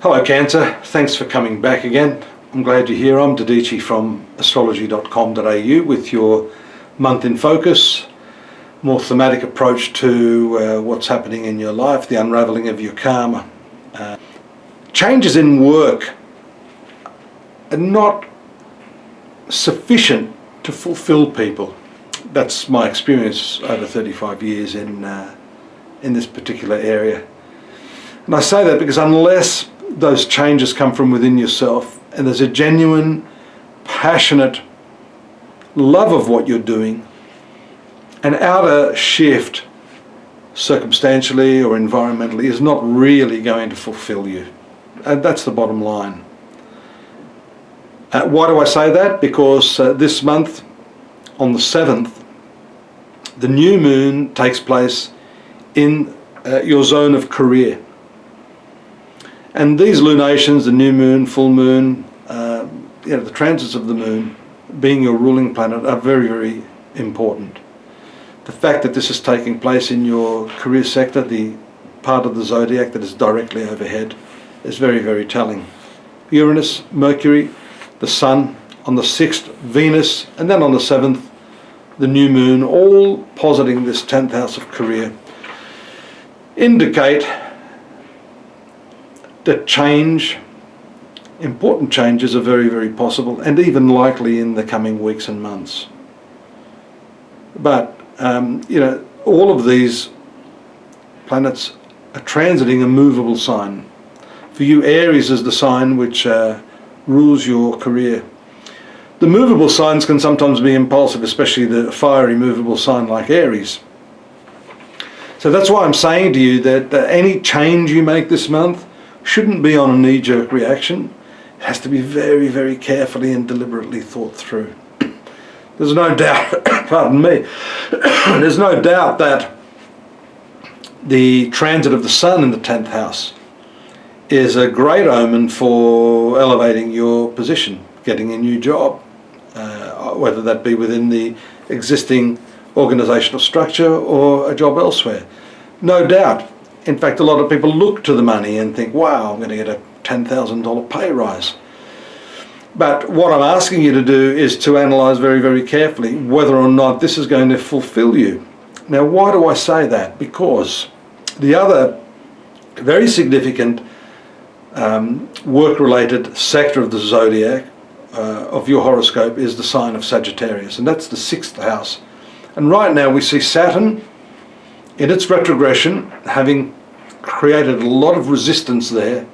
Hello Cancer, thanks for coming back again. I'm glad you're here. I'm Dadhichi from astrology.com.au with your month in focus, more thematic approach to what's happening in your life, the unravelling of your karma. Changes in work are not sufficient to fulfill people. That's my experience over 35 years in this particular area. And I say that because unless those changes come from within yourself and there's a genuine, passionate love of what you're doing, an outer shift circumstantially or environmentally is not really going to fulfill you. And that's the bottom line. Why do I say that? Because this month, on the 7th, the new moon takes place in your zone of career. And these lunations, the new moon, full moon, the transits of the moon, being your ruling planet, are very, very important. The fact that this is taking place in your career sector, the part of the zodiac that is directly overhead, is very, very telling. Uranus, Mercury, the Sun, on the 6th, Venus, and then on the 7th, the new moon, all positing this 10th house of career, indicate that change, important changes, are very, very possible and even likely in the coming weeks and months. But, all of these planets are transiting a movable sign. For you, Aries is the sign which rules your career. The movable signs can sometimes be impulsive, especially the fiery movable sign like Aries. So that's why I'm saying to you that any change you make this month shouldn't be on a knee-jerk reaction. It has to be very, very carefully and deliberately thought through. There's no doubt, pardon me, there's no doubt that the transit of the Sun in the 10th house is a great omen for elevating your position, getting a new job, whether that be within the existing organisational structure or a job elsewhere. No doubt. In fact, a lot of people look to the money and think, wow, I'm going to get a $10,000 pay rise. But what I'm asking you to do is to analyse very, very carefully whether or not this is going to fulfill you. Now, why do I say that? Because the other very significant work-related sector of the zodiac, of your horoscope, is the sign of Sagittarius, and that's the 6th house. And right now we see Saturn in its retrogression, having created a lot of resistance there,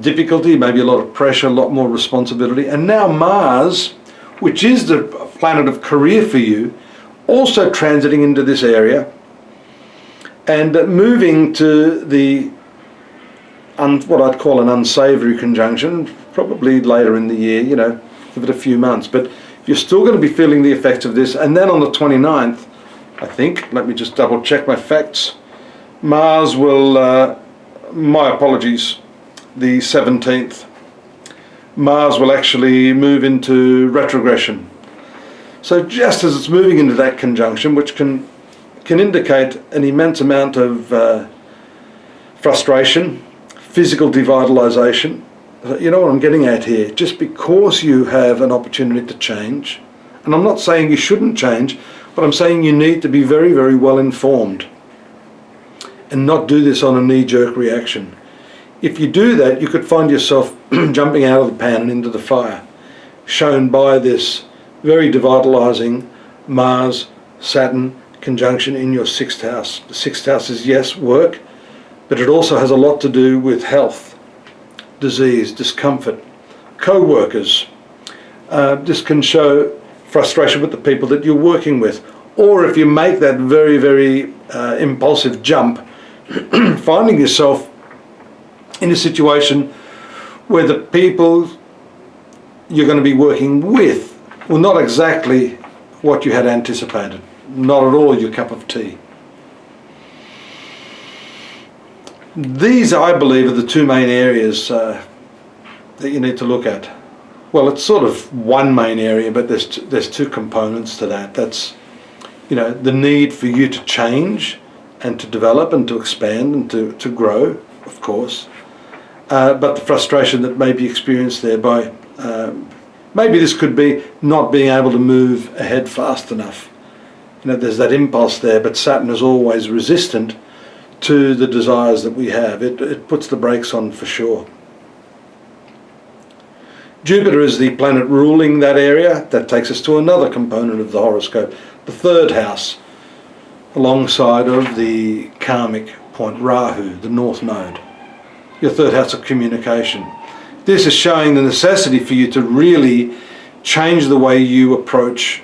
difficulty, maybe a lot of pressure, a lot more responsibility. And now Mars, which is the planet of career for you, also transiting into this area and moving to the what I'd call an unsavoury conjunction, probably later in the year, give it a few months. But you're still going to be feeling the effects of this. And then on the 29th, I think, let me just double check my facts, Mars will, my apologies, the 17th, Mars will actually move into retrogression. So just as it's moving into that conjunction, which can indicate an immense amount of frustration, physical devitalisation, you know what I'm getting at here, just because you have an opportunity to change, and I'm not saying you shouldn't change, but I'm saying you need to be very, very well informed and not do this on a knee-jerk reaction. If you do that, you could find yourself jumping out of the pan and into the fire, shown by this very devitalising Mars-Saturn conjunction in your 6th house. The 6th house is, yes, work, but it also has a lot to do with health, disease, discomfort, co-workers. This can show frustration with the people that you're working with. Or if you make that very, very impulsive jump, finding yourself in a situation where the people you're going to be working with were not exactly what you had anticipated, not at all your cup of tea. These, I believe, are the two main areas that you need to look at. Well, it's sort of one main area, but there's two components to that. That's, the need for you to change and to develop and to expand and to grow, of course. but the frustration that may be experienced there by, maybe this could be not being able to move ahead fast enough. You know, there's that impulse there, but Saturn is always resistant to the desires that we have. It puts the brakes on for sure. Jupiter is the planet ruling that area. That takes us to another component of the horoscope, the third house, alongside of the karmic point Rahu, the north node, your third house of communication. This is showing the necessity for you to really change the way you approach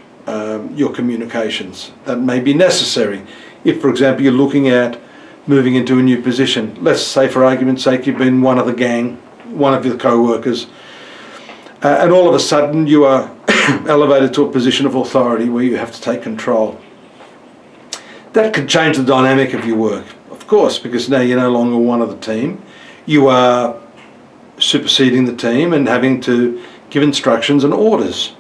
your communications. That may be necessary if, for example, you're looking at moving into a new position. Let's say, for argument's sake, you've been one of the gang, one of your co-workers, and all of a sudden you are elevated to a position of authority where you have to take control. That could change the dynamic of your work, of course, because now you're no longer one of the team. You are superseding the team and having to give instructions and orders.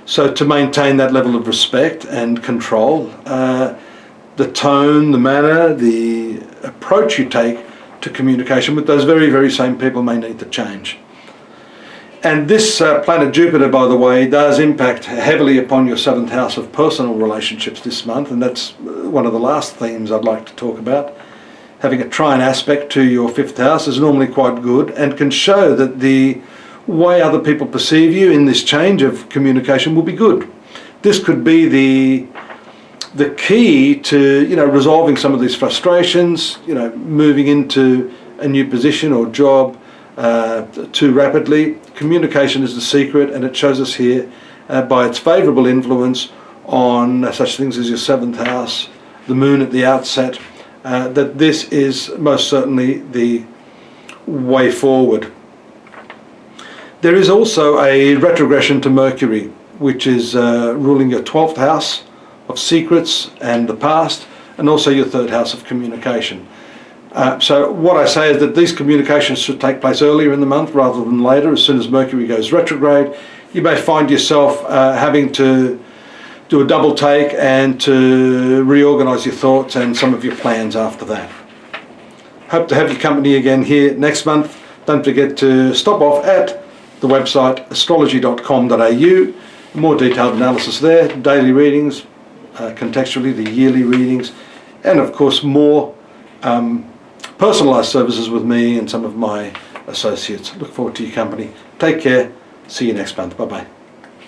So to maintain that level of respect and control, the tone, the manner, the approach you take to communication with those very, very same people may need to change. And this planet Jupiter, by the way, does impact heavily upon your seventh house of personal relationships this month, and that's one of the last themes I'd like to talk about. Having a trine aspect to your fifth house is normally quite good and can show that the way other people perceive you in this change of communication will be good. This could be the key to, you know, resolving some of these frustrations, you know, moving into a new position or job too rapidly. Communication is the secret, and it shows us here by its favourable influence on such things as your seventh house, the moon at the outset, that this is most certainly the way forward. There is also a retrogression to Mercury, which is ruling your 12th house of secrets and the past, and also your third house of communication. So what I say is that these communications should take place earlier in the month rather than later. As soon as Mercury goes retrograde, you may find yourself having to do a double take and to reorganise your thoughts and some of your plans after that. Hope to have your company again here next month. Don't forget to stop off at the website astrology.com.au. More detailed analysis there, daily readings, contextually the yearly readings, and of course more personalised services with me and some of my associates. Look forward to your company. Take care. See you next month. Bye-bye.